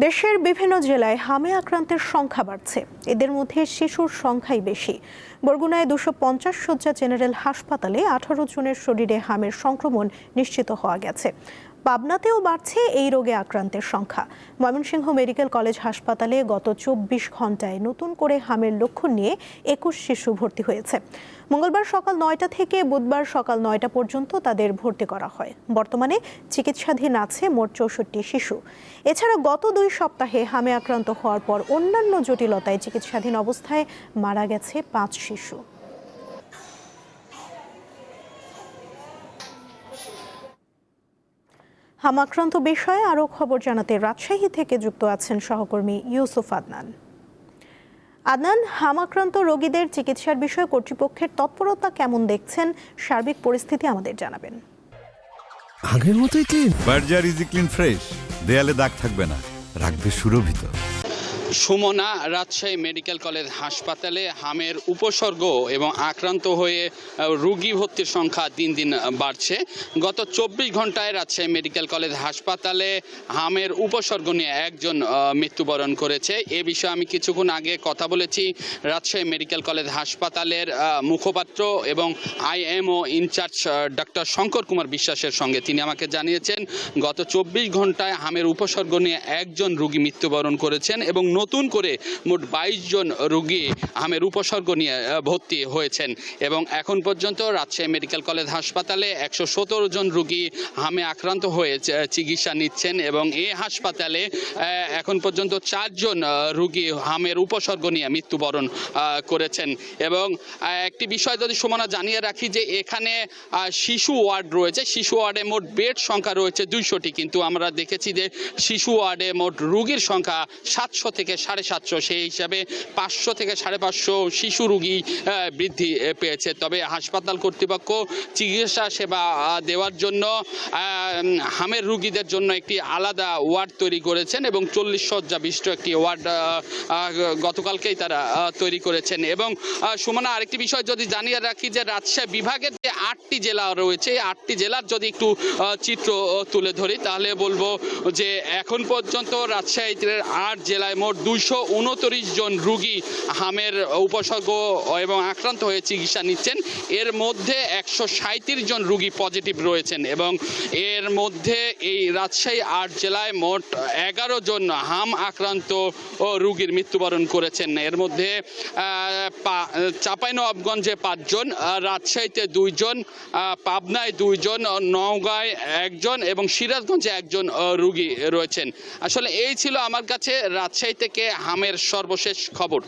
দেশের বিভিন্ন জেলায় হামে আক্রান্তের সংখ্যা বাড়ছে। এদের মধ্যে শিশুর সংখ্যাই বেশি। বরগুনায় 250 শয্যা জেনারেল হাসপাতালে 18 জনের শরীরে হামের সংক্রমণ নিশ্চিত হওয়া গেছে। পাবনাতেও বাড়ছে এই রোগে আক্রান্তের সংখ্যা। ময়মনসিংহ মেডিকেল কলেজ হাসপাতালে গত 24 ঘন্টায় নতুন করে হামের লক্ষণ নিয়ে 21 শিশু ভর্তি হয়েছে। মঙ্গলবার সকাল 9টা থেকে বুধবার সকাল 9টা পর্যন্ত তাদের ভর্তি করা হয়। বর্তমানে চিকিৎসাধীন আছে মোট 64 শিশু। এছাড়া গত 2 সপ্তাহে হামে আক্রান্ত হওয়ার পর অন্যান্য জটিলতায় চিকিৎসাধীন অবস্থায় মারা গেছে 5 শিশু। হাম আক্রান্ত বিষয়ে আরও খবর জানাতে রাজশাহী থেকে যুক্ত আছেন সহকর্মী ইউসুফ আদনান। আদনান, হাম আক্রান্ত রোগীদের চিকিৎসার বিষয়ে কর্তৃপক্ষের তৎপরতা কেমন দেখছেন? সার্বিক পরিস্থিতি আমাদের জানাবেন। আগের মতোই clean. Berger easy clean fresh, দেয়ালে দাগ থাকবে না, রাখবে সুরভিত। সুমনা রাজশাহী মেডিকেল কলেজ হাসপাতালে হামের উপসর্গ এবং আক্রান্ত হয়ে রোগী ভর্তির সংখ্যা দিন দিন বাড়ছে। গত 24 ঘন্টায় রাজশাহী মেডিকেল কলেজ হাসপাতালে হামের উপসর্গ নিয়ে একজন মৃত্যুবরণ করেছে। এ বিষয়ে আমি কিছুক্ষণ আগে কথা বলেছি রাজশাহী মেডিকেল কলেজ হাসপাতালের মুখপাত্র এবং IMO in charge doctor Shankar Kumar বিশ্বাসের সঙ্গে। তিনি আমাকে জানিয়েছেন গত 24 ঘন্টায় হামের উপসর্গ নিয়ে একজন রোগী মৃত্যুবরণ করেছেন এবং নতুন করে মোট 22 জন রোগী হামের উপসর্গ নিয়ে ভর্তি হয়েছেন এবং এখন পর্যন্ত রাজশাহী মেডিকেল কলেজ হাসপাতালে 117 জন রোগী হামে আক্রান্ত হয়ে চিকিৎসা নিচ্ছেন এবং এই হাসপাতালে এখন পর্যন্ত 4 জন রোগী হামের উপসর্গ নিয়ে মৃত্যুবরণ করেছেন। এবং একটি বিষয় যদি সুমনা জানিয়ে রাখি যে এখানে শিশু ওয়ার্ড রয়েছে। শিশু ওয়ার্ডে মোট বেড সংখ্যা রয়েছে 200টি, কিন্তু আমরা দেখেছি যে শিশু ওয়ার্ডে মোট রোগীর সংখ্যা 700 থেকে 750, সেই হিসাবে 500 থেকে 550 শিশু রোগী বৃদ্ধি পেয়েছে। তবে হাসপাতাল কর্তৃপক্ষ চিকিৎসা সেবা দেওয়ার জন্য হামের রোগীদের জন্য একটি আলাদা ওয়ার্ড তৈরি করেছেন এবং 40 শয্যা বিশিষ্ট একটি ওয়ার্ড গতকালকেই তারা তৈরি করেছেন। এবং সুমনা আরেকটি বিষয় যদি জানিয়ে রাখি যে রাজশাহী বিভাগের যে 8টি জেলা রয়েছে, এই 8টি জেলার যদি একটু চিত্র তুলে ধরি তাহলে বলবো যে এখন পর্যন্ত রাজশাহীর 8 জেলায় মোট 229 জন রোগী হামের উপসর্গ এবং আক্রান্ত হয়ে চিকিৎসা নিচ্ছেন। এর মধ্যে 137 জন রোগী পজিটিভ রয়েছেন এবং এর মধ্যে এই রাজশাহী 8 জেলায় মোট 11 জন হাম আক্রান্ত রোগীর মৃত্যুবরণ করেছেন। এর মধ্যে চাঁপাইনবাবগঞ্জে 5 জন, রাজশাহীতে 2 জন, পাবনায় 2 জন, নওগাঁয় 1 জন এবং সিরাজগঞ্জে 1 জন রোগী রয়েছেন। আসলে এই ছিল আমার কাছে রাজশাহী থেকে হামের সর্বশেষ খবর।